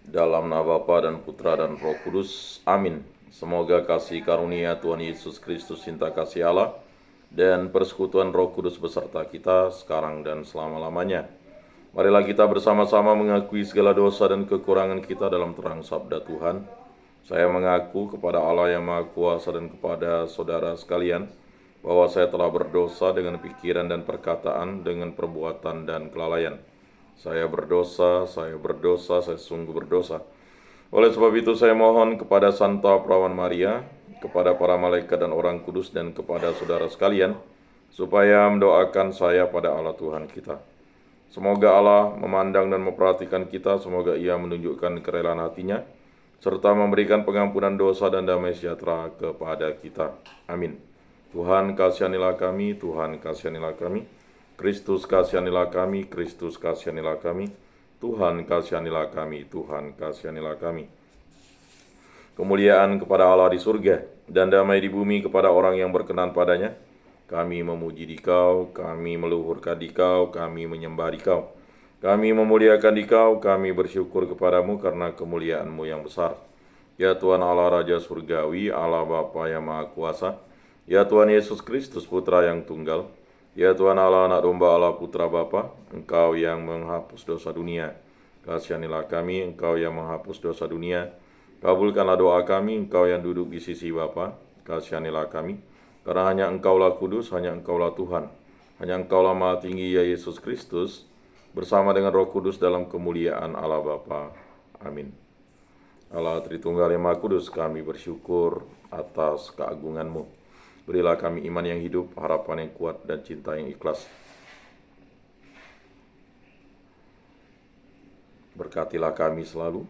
Dalam nama Bapa dan Putra dan Roh Kudus. Amin. Semoga kasih karunia Tuhan Yesus Kristus, cinta kasih Allah, dan persekutuan Roh Kudus beserta kita sekarang dan selama-lamanya. Marilah kita bersama-sama mengakui segala dosa dan kekurangan kita dalam terang sabda Tuhan. Saya mengaku kepada Allah yang Maha Kuasa dan kepada saudara sekalian bahwa saya telah berdosa dengan pikiran dan perkataan, dengan perbuatan dan kelalaian. Saya berdosa, saya sungguh berdosa. Oleh sebab itu saya mohon kepada Santa Perawan Maria, kepada para malaikat dan orang kudus, dan kepada saudara sekalian, supaya mendoakan saya pada Allah Tuhan kita. Semoga Allah memandang dan memperhatikan kita, semoga Ia menunjukkan kerelaan hatinya, serta memberikan pengampunan dosa dan damai sejahtera kepada kita. Amin. Tuhan kasihanilah kami, Tuhan kasihanilah kami. Kristus kasihanilah kami, Kristus kasihanilah kami. Tuhan kasihanilah kami, Tuhan kasihanilah kami. Kemuliaan kepada Allah di surga, dan damai di bumi kepada orang yang berkenan padanya. Kami memuji Dikau, kami meluhurkan Dikau, kami menyembah Dikau. Kami memuliakan Dikau, kami bersyukur kepadamu karena kemuliaan-Mu yang besar. Ya Tuhan Allah Raja Surgawi, Allah Bapa yang Maha Kuasa, ya Tuhan Yesus Kristus Putra yang tunggal, ya Tuhan Allah Anak Domba Allah Putra Bapa, Engkau yang menghapus dosa dunia, kasihanilah kami. Engkau yang menghapus dosa dunia, kabulkanlah doa kami. Engkau yang duduk di sisi Bapa, kasihanilah kami. Karena hanya Engkaulah kudus, hanya Engkaulah Tuhan, hanya Engkaulah Maha Tinggi, ya Yesus Kristus, bersama dengan Roh Kudus dalam kemuliaan Allah Bapa. Amin. Allah Tritunggal yang Maha Kudus, kami bersyukur atas keagungan-Mu. Berilah kami iman yang hidup, harapan yang kuat, dan cinta yang ikhlas. Berkatilah kami selalu,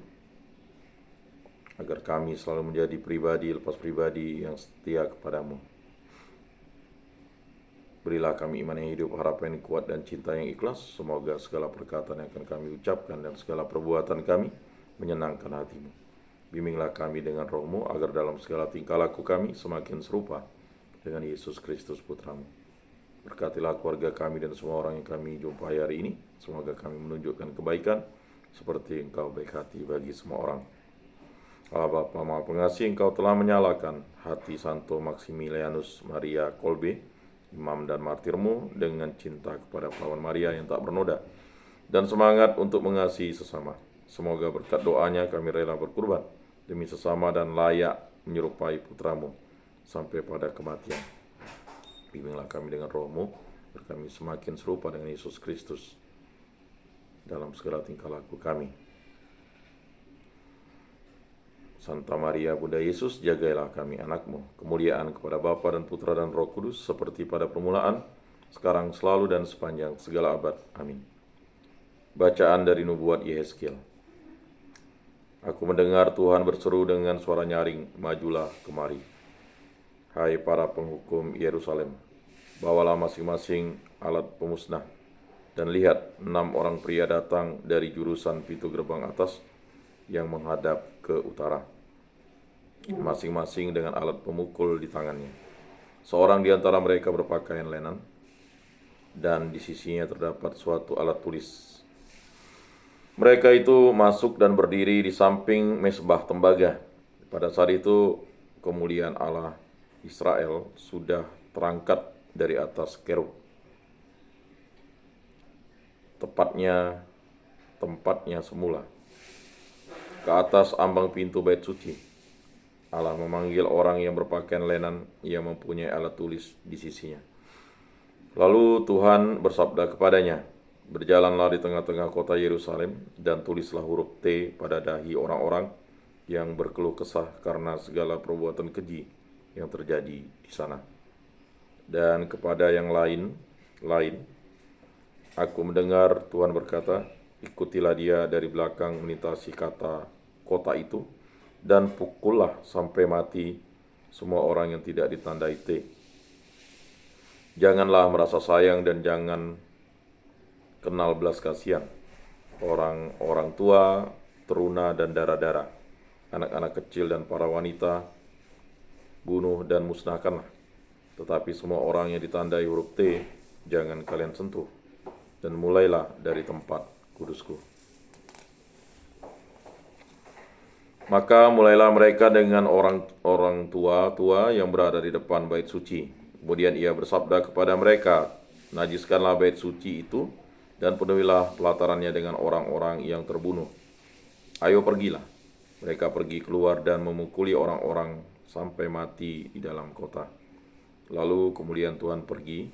agar kami selalu menjadi pribadi lepas pribadi yang setia kepadamu. Berilah kami iman yang hidup, harapan yang kuat, dan cinta yang ikhlas. Semoga segala perkataan yang akan kami ucapkan dan segala perbuatan kami menyenangkan hati-Mu. Bimbinglah kami dengan Roh-Mu, agar dalam segala tingkah laku kami semakin serupa dengan Yesus Kristus Putra-Mu. Berkatilah keluarga kami dan semua orang yang kami jumpai hari ini. Semoga kami menunjukkan kebaikan seperti Engkau baik hati bagi semua orang. Allah Bapa Maha Pengasih, Engkau telah menyalakan hati Santo Maximilianus Maria Kolbe, imam dan martirmu, dengan cinta kepada Perawan Maria yang tak bernoda, dan semangat untuk mengasihi sesama. Semoga berkat doanya kami rela berkorban demi sesama dan layak menyerupai Putra-Mu sampai pada kematian. Bimbinglah kami dengan Roh-Mu, agar kami semakin serupa dengan Yesus Kristus dalam segala tingkah laku kami. Santa Maria Bunda Yesus, jagailah kami anak-Mu. Kemuliaan kepada Bapa dan Putra dan Roh Kudus, seperti pada permulaan, sekarang, selalu, dan sepanjang segala abad. Amin. Bacaan dari Nubuat Yehezkiel. Aku mendengar Tuhan berseru dengan suara nyaring, majulah kemari. Hai para penghukum Yerusalem, bawalah masing-masing alat pemusnah. Dan lihat, 6 orang pria datang dari jurusan pintu gerbang atas yang menghadap ke utara, masing-masing dengan alat pemukul di tangannya. Seorang di antara mereka berpakaian lenan, dan di sisinya terdapat suatu alat tulis. Mereka itu masuk dan berdiri di samping mezbah tembaga. Pada saat itu, kemuliaan Allah Israel sudah terangkat dari atas kerub, tempatnya semula, ke atas ambang pintu bait suci. Allah memanggil orang yang berpakaian lenan yang mempunyai alat tulis di sisinya. Lalu Tuhan bersabda kepadanya, berjalanlah di tengah-tengah kota Yerusalem, dan tulislah huruf T pada dahi orang-orang yang berkeluh kesah karena segala perbuatan keji yang terjadi di sana. Dan kepada yang lain, aku mendengar Tuhan berkata, ikutilah dia dari belakang melintasi kota itu, dan pukullah sampai mati semua orang yang tidak ditandai T. Janganlah merasa sayang dan jangan kenal belas kasihan. Orang tua, teruna, dan darah-darah, anak-anak kecil dan para wanita, bunuh dan musnahkanlah. Tetapi semua orang yang ditandai huruf T, jangan kalian sentuh. Dan mulailah dari tempat kudusku. Maka mulailah mereka dengan orang tua yang berada di depan bait suci. Kemudian ia bersabda kepada mereka, najiskanlah bait suci itu dan penuhilah pelatarannya dengan orang-orang yang terbunuh. Ayo pergilah. Mereka pergi keluar dan memukuli orang-orang sampai mati di dalam kota. Lalu kemudian Tuhan pergi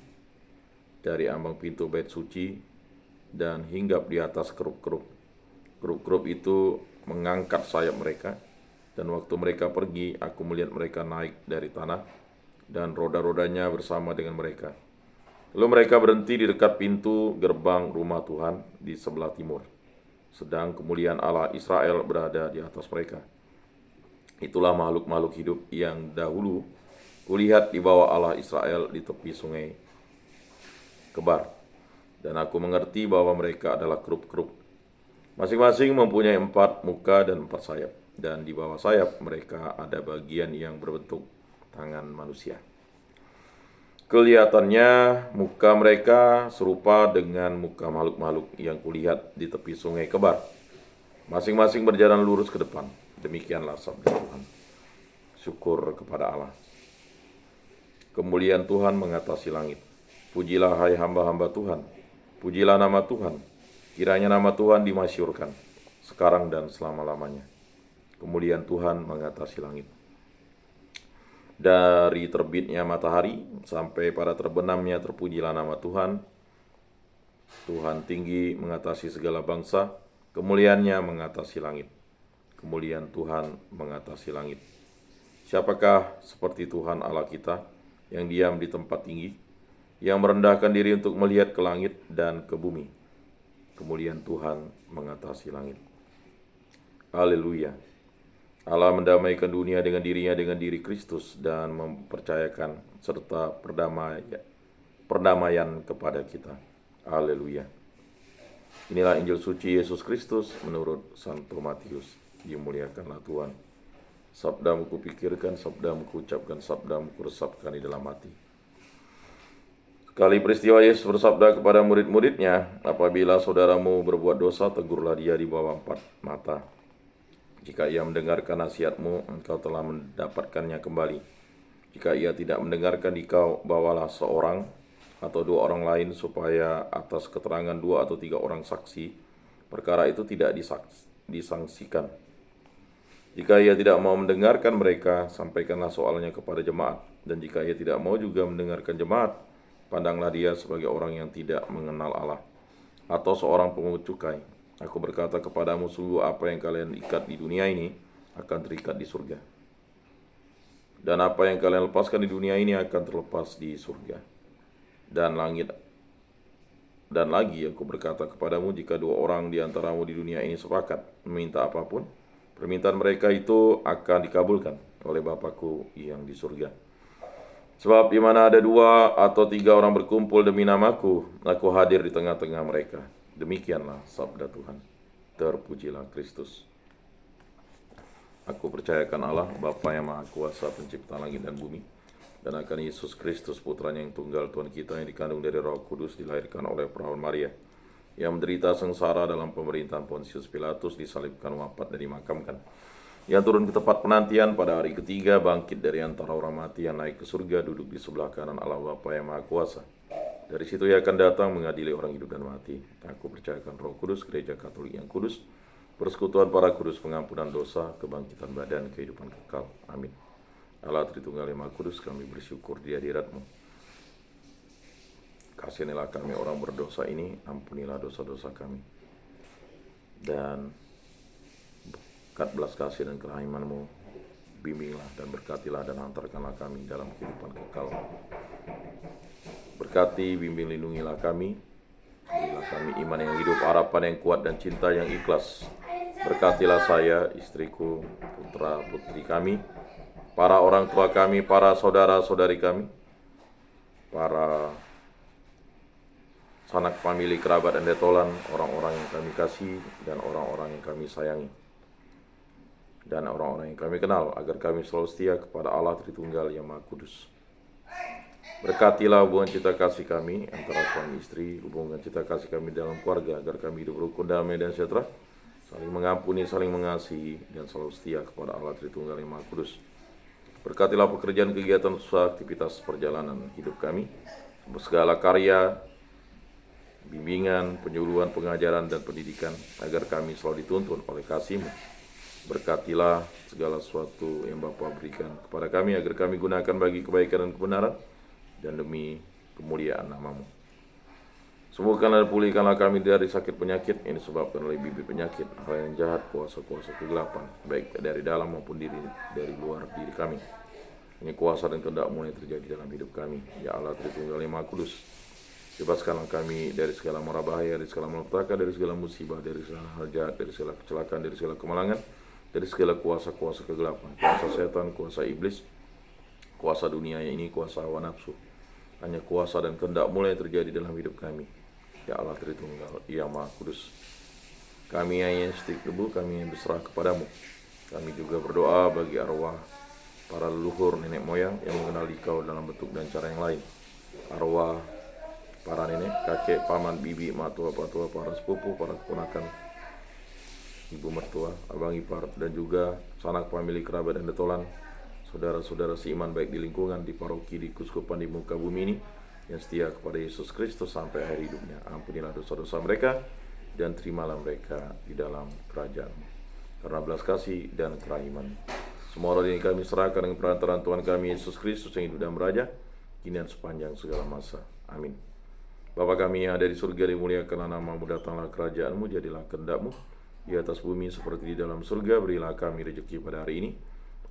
dari ambang pintu bait suci dan hinggap di atas kerub-kerub. Kerub-kerub itu mengangkat sayap mereka, dan waktu mereka pergi, aku melihat mereka naik dari tanah, dan roda-rodanya bersama dengan mereka. Lalu mereka berhenti di dekat pintu gerbang rumah Tuhan di sebelah timur, sedang kemuliaan Allah Israel berada di atas mereka. Itulah makhluk-makhluk hidup yang dahulu kulihat di bawah Allah Israel di tepi sungai Kebar, dan aku mengerti bahwa mereka adalah kerub-kerub. Masing-masing mempunyai 4 muka dan 4 sayap, dan di bawah sayap mereka ada bagian yang berbentuk tangan manusia. Kelihatannya muka mereka serupa dengan muka makhluk-makhluk yang kulihat di tepi sungai Kebar. Masing-masing berjalan lurus ke depan. Demikianlah sabda Tuhan. Syukur kepada Allah. Kemuliaan Tuhan mengatasi langit. Pujilah hai hamba-hamba Tuhan. Pujilah nama Tuhan. Kiranya nama Tuhan dimasyhurkan sekarang dan selama-lamanya. Kemuliaan Tuhan mengatasi langit. Dari terbitnya matahari sampai pada terbenamnya terpujilah nama Tuhan. Tuhan tinggi mengatasi segala bangsa, kemuliaannya mengatasi langit. Kemuliaan Tuhan mengatasi langit. Siapakah seperti Tuhan Allah kita yang diam di tempat tinggi, yang merendahkan diri untuk melihat ke langit dan ke bumi? Kemuliaan Tuhan mengatasi langit. Haleluya. Allah mendamaikan dunia dengan dirinya dengan diri Kristus dan mempercayakan serta perdamaian kepada kita. Haleluya. Inilah Injil suci Yesus Kristus menurut Santo Matius. Dimuliakanlah Tuhan. Sabdamu kupikirkan, sabdamu kuucapkan, sabdamu kuresapkan di dalam hati. Kali peristiwa Yesus bersabda kepada murid-muridnya, apabila saudaramu berbuat dosa, tegurlah dia di bawah 4 mata. Jika ia mendengarkan nasihatmu, engkau telah mendapatkannya kembali. Jika ia tidak mendengarkan engkau, bawalah seorang atau 2 orang lain, supaya atas keterangan 2 atau 3 orang saksi, perkara itu tidak disangsikan. Jika ia tidak mau mendengarkan mereka, sampaikanlah soalnya kepada jemaat. Dan jika ia tidak mau juga mendengarkan jemaat, pandanglah dia sebagai orang yang tidak mengenal Allah, atau seorang pungut cukai. Aku berkata kepadamu, sungguh apa yang kalian ikat di dunia ini akan terikat di surga, dan apa yang kalian lepaskan di dunia ini akan terlepas di surga dan langit. Dan lagi aku berkata kepadamu, jika 2 orang di antaramu di dunia ini sepakat meminta apapun, permintaan mereka itu akan dikabulkan oleh Bapa-Ku yang di surga. Sebab di mana ada 2 atau 3 orang berkumpul demi namaku, aku hadir di tengah-tengah mereka. Demikianlah sabda Tuhan. Terpujilah Kristus. Aku percayakan Allah, Bapa yang Maha Kuasa, pencipta langit dan bumi, dan akan Yesus Kristus, putranya yang tunggal, Tuhan kita, yang dikandung dari Roh Kudus, dilahirkan oleh perawan Maria, yang menderita sengsara dalam pemerintahan Pontius Pilatus, disalibkan, wafat dan dimakamkan, yang turun ke tempat penantian, pada hari ketiga bangkit dari antara orang mati, yang naik ke surga, duduk di sebelah kanan Allah Bapa yang Maha Kuasa. Dari situ ia akan datang mengadili orang hidup dan mati. Aku percayakan Roh Kudus, gereja Katolik yang kudus, persekutuan para kudus, pengampunan dosa, kebangkitan badan, kehidupan kekal. Amin. Allah Tritunggal yang Maha Kudus, kami bersyukur di hadirat-Mu. Kasihanilah kami orang berdosa ini, ampunilah dosa-dosa kami. Dan berkat belas kasih dan kerahiman-Mu, bimbinglah dan berkatilah dan hantarkanlah kami dalam kehidupan kekal. Berkati, bimbing, lindungilah kami. Berilah kami iman yang hidup, harapan yang kuat, dan cinta yang ikhlas. Berkatilah saya, istriku, putra-putri kami, para orang tua kami, para saudara-saudari kami, para sanak famili, kerabat, dan detolan, orang-orang yang kami kasih, dan orang-orang yang kami sayangi, dan orang-orang yang kami kenal, agar kami selalu setia kepada Allah Tritunggal yang Maha Kudus. Berkatilah hubungan cinta kasih kami antara suami istri, hubungan cinta kasih kami dalam keluarga, agar kami hidup rukun, damai, dan sejahtera, saling mengampuni, saling mengasihi, dan selalu setia kepada Allah Tritunggal yang Maha Kudus. Berkatilah pekerjaan, kegiatan, usaha, aktivitas perjalanan hidup kami, segala karya, bimbingan, penyuluhan, pengajaran, dan pendidikan, agar kami selalu dituntun oleh kasih-Mu. Berkatilah segala sesuatu yang Bapa berikan kepada kami, agar kami gunakan bagi kebaikan dan kebenaran, dan demi kemuliaan nama-Mu. Sembuhkanlah dan pulihkanlah kami dari sakit penyakit yang disebabkan oleh bibit penyakit, hal yang jahat, kuasa-kuasa kegelapan, baik dari dalam maupun dari luar diri kami. Ini kuasa dan kehendak-Mu yang terjadi dalam hidup kami, ya Allah Tritunggal yang Maha Kudus. Bebaskanlah kami dari segala mara bahaya, dari segala malapetaka, dari segala musibah, dari segala hal jahat, dari segala kecelakaan, dari segala kemalangan, dari segala kuasa-kuasa kegelapan, kuasa setan, kuasa iblis, kuasa dunia ini, kuasa hawa nafsu. Hanya kuasa dan kehendak-Mu yang terjadi dalam hidup kami, ya Allah Tritunggal yang Maha Kudus. Kami yang setik debu, kami yang berserah kepadamu. Kami juga berdoa bagi arwah para leluhur nenek moyang yang mengenal Dikau dalam bentuk dan cara yang lain. Arwah para nenek, kakek, paman, bibi, matua, patua, para sepupu, para keponakan, ibu mertua, abang ipar, dan juga sanak famili, kerabat, dan detolan, saudara-saudara seiman baik di lingkungan, di paroki, di kuskupan, di muka bumi ini, yang setia kepada Yesus Kristus sampai akhir hidupnya. Ampunilah dosa-dosa mereka, dan terimalah mereka di dalam kerajaan-Mu. Karena belas kasih dan kerahiman, semua roh ini kami serahkan dengan perantaraan Tuhan kami Yesus Kristus yang hidup dan beraja, kini dan sepanjang segala masa. Amin. Bapa kami yang ada di surga, dimuliakanlah nama-Mu, datanglah kerajaan-Mu, jadilah kehendak-Mu di atas bumi seperti di dalam surga. Berilah kami rezeki pada hari ini,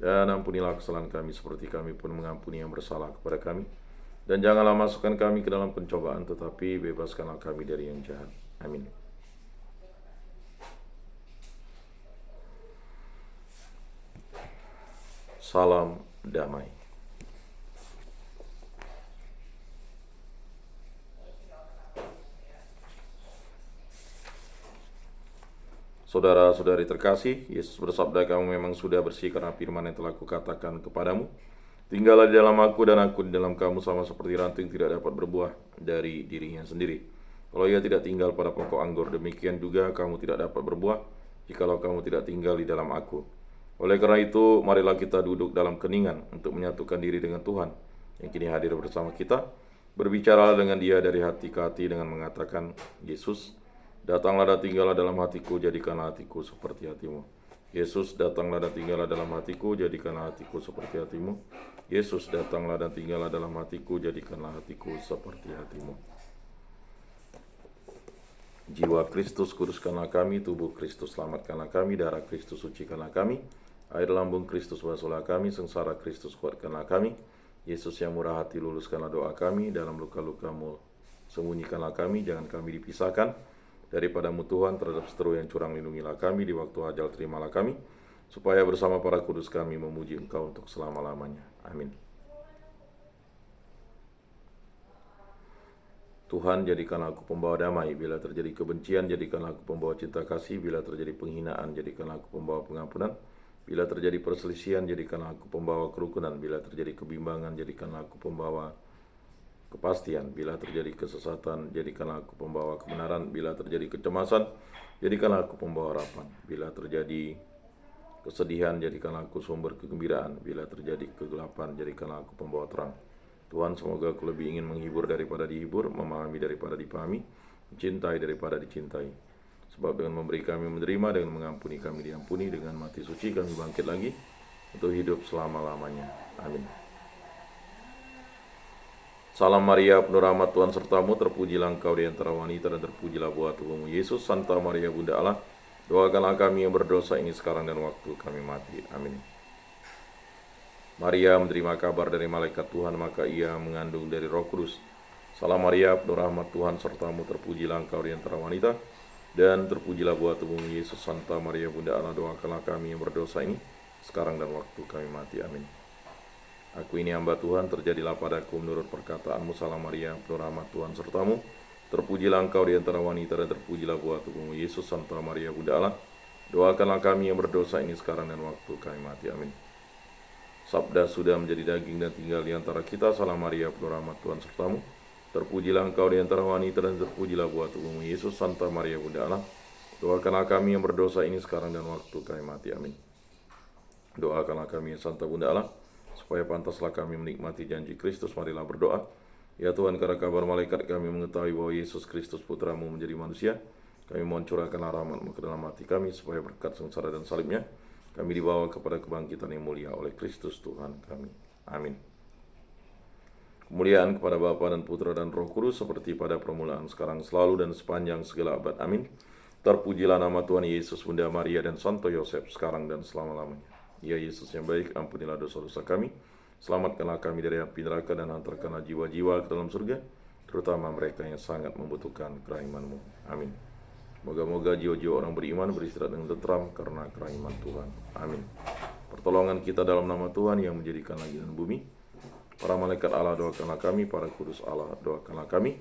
dan ampunilah kesalahan kami seperti kami pun mengampuni yang bersalah kepada kami. Dan janganlah masukkan kami ke dalam pencobaan, tetapi bebaskanlah kami dari yang jahat. Amin. Salam damai. Saudara-saudari terkasih, Yesus bersabda, kamu memang sudah bersih karena firman yang telah kukatakan kepadamu. Tinggallah di dalam aku dan aku di dalam kamu, sama seperti ranting tidak dapat berbuah dari dirinya sendiri kalau ia tidak tinggal pada pokok anggur. Demikian juga kamu tidak dapat berbuah jikalau kamu tidak tinggal di dalam aku. Oleh karena itu, marilah kita duduk dalam keningan untuk menyatukan diri dengan Tuhan yang kini hadir bersama kita. Berbicaralah dengan Dia dari hati ke hati dengan mengatakan, Yesus, datanglah dan tinggallah dalam hatiku, jadikanlah hatiku seperti hatimu. Yesus, datanglah dan tinggallah dalam hatiku, jadikanlah hatiku seperti hatimu. Yesus, datanglah dan tinggallah dalam hatiku, jadikanlah hatiku seperti hatimu. Jiwa Kristus kuduskanlah kami, tubuh Kristus selamatkanlah kami, darah Kristus sucikanlah kami, air lambung Kristus basuhlah kami, sengsara Kristus kuatkanlah kami. Yesus yang murah hati, luluskanlah doa kami, dalam luka-luka-Mu sembunyikanlah kami, jangan kami dipisahkan daripada-Mu Tuhan. Terhadap seteru yang curang lindungilah kami, di waktu ajal terimalah kami, supaya bersama para kudus kami memuji Engkau untuk selama-lamanya. Amin. Tuhan, jadikanlah aku pembawa damai. Bila terjadi kebencian, jadikanlah aku pembawa cinta kasih. Bila terjadi penghinaan, jadikanlah aku pembawa pengampunan. Bila terjadi perselisihan, jadikanlah aku pembawa kerukunan. Bila terjadi kebimbangan, jadikanlah aku pembawa kepastian. Bila terjadi kesesatan, jadikanlah aku pembawa kebenaran. Bila terjadi kecemasan, jadikanlah aku pembawa harapan. Bila terjadi kesedihan, jadikanlah aku sumber kegembiraan. Bila terjadi kegelapan, jadikanlah aku pembawa terang. Tuhan, semoga aku lebih ingin menghibur daripada dihibur, memahami daripada dipahami, mencintai daripada dicintai. Sebab dengan memberi kami menerima, dengan mengampuni kami diampuni, dengan mati suci kami bangkit lagi untuk hidup selama-lamanya. Amin. Salam Maria, penuh rahmat, Tuhan sertamu, terpujilah engkau di antara wanita dan terpujilah buah tubuhmu Yesus. Santa Maria Bunda Allah, doakanlah kami yang berdosa ini sekarang dan waktu kami mati. Amin. Maria menerima kabar dari malaikat Tuhan, maka ia mengandung dari Roh Kudus. Salam Maria, penuh rahmat, Tuhan sertamu, terpujilah engkau di antara wanita dan terpujilah buah tubuhmu Yesus. Santa Maria Bunda Allah, doakanlah kami yang berdosa ini sekarang dan waktu kami mati. Amin. Aku ini hamba Tuhan, terjadilah padaku menurut perkataanmu. Salam Maria, penuh rahmat, Tuhan sertamu, terpujilah engkau di antara wanita dan terpujilah buah tubuhmu Yesus. Santa Maria Bunda Allah, doakanlah kami yang berdosa ini sekarang dan waktu kami mati. Amin. Sabda sudah menjadi daging dan tinggal di antara kita. Salam Maria, penuh rahmat, Tuhan sertamu, terpujilah engkau di antara wanita dan terpujilah buah tubuhmu Yesus. Santa Maria Bunda Allah, Doakanlah kami yang berdosa ini sekarang dan waktu kami mati. Amin. Doakanlah kami, Santa Bunda Allah, supaya pantaslah kami menikmati janji Kristus. Marilah berdoa. Ya Tuhan, karena kabar malaikat kami mengetahui bahwa Yesus Kristus Putramu menjadi manusia, kami mohon curahkanlah rahmat-Mu ke dalam hati kami, supaya berkat sengsara dan salibnya, kami dibawa kepada kebangkitan yang mulia oleh Kristus Tuhan kami. Amin. Kemuliaan kepada Bapa dan Putra dan Roh Kudus, seperti pada permulaan, sekarang, selalu, dan sepanjang segala abad. Amin. Terpujilah nama Tuhan Yesus, Bunda Maria, dan Santo Yosef, sekarang dan selama-lamanya. Ya Yesus yang baik, ampunilah dosa-dosa kami, selamatkanlah kami dari api neraka, dan hantarkanlah jiwa-jiwa ke dalam surga, terutama mereka yang sangat membutuhkan kerahiman-Mu. Amin. Moga-moga jiwa-jiwa orang beriman beristirahat dengan tentram karena kerahiman Tuhan. Amin. Pertolongan kita dalam nama Tuhan yang menjadikan langit dan bumi. Para malaikat Allah, doakanlah kami. Para kudus Allah, doakanlah kami.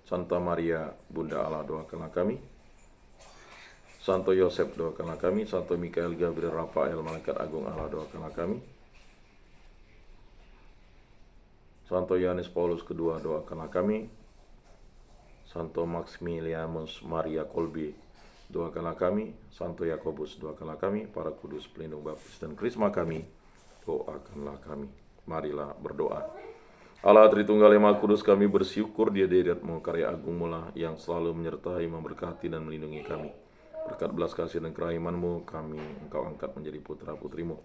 Santa Maria, Bunda Allah, doakanlah kami. Santo Yosef, doakanlah kami. Santo Mikael, Gabriel, Rafael, malaikat agung Allah, doakanlah kami. Santo Yohanes Paulus II, doakanlah kami. Santo Maximilianus Maria Kolbe, doakanlah kami. Santo Yakobus, doakanlah kami. Para kudus pelindung baptis dan krisma kami, doakanlah kami. Marilah berdoa. Allah Tritunggal yang Maha Kudus, kami bersyukur di hadirat-Mu, karya agung-Mu lah yang selalu menyertai, memberkati, dan melindungi kami. Berkat belas kasih dan kerahiman-Mu, kami Engkau angkat menjadi putra-putri-Mu,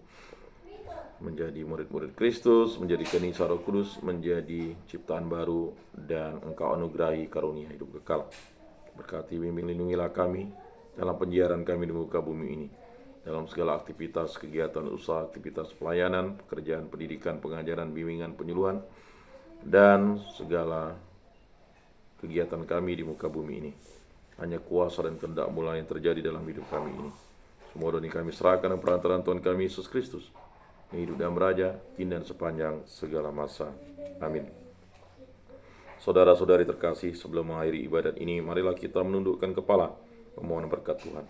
menjadi murid-murid Kristus, menjadi kenisa Roh Kudus, menjadi ciptaan baru, dan Engkau anugerahi karunia hidup kekal. Berkati, bimbing, lindungilah kami dalam penjiaran kami di muka bumi ini, dalam segala aktivitas, kegiatan usaha, aktivitas pelayanan, pekerjaan, pendidikan, pengajaran, bimbingan, penyuluhan, dan segala kegiatan kami di muka bumi ini. Hanya kuasa dan kehendak-Mu yang terjadi dalam hidup kami ini. Semua doa kami serahkan dengan perantaraan Tuhan kami Yesus Kristus, yang hidup dan beraja, kini dan sepanjang segala masa. Amin. Saudara-saudari terkasih, sebelum mengakhiri ibadat ini, marilah kita menundukkan kepala, memohon berkat Tuhan.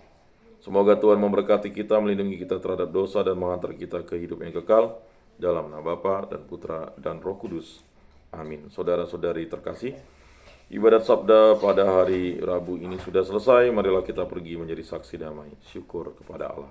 Semoga Tuhan memberkati kita, melindungi kita terhadap dosa, dan menghantar kita ke hidup yang kekal, dalam nama Bapa dan Putra dan Roh Kudus. Amin. Saudara-saudari terkasih, ibadat sabda pada hari Rabu ini sudah selesai. Marilah kita pergi menjadi saksi damai. Syukur kepada Allah.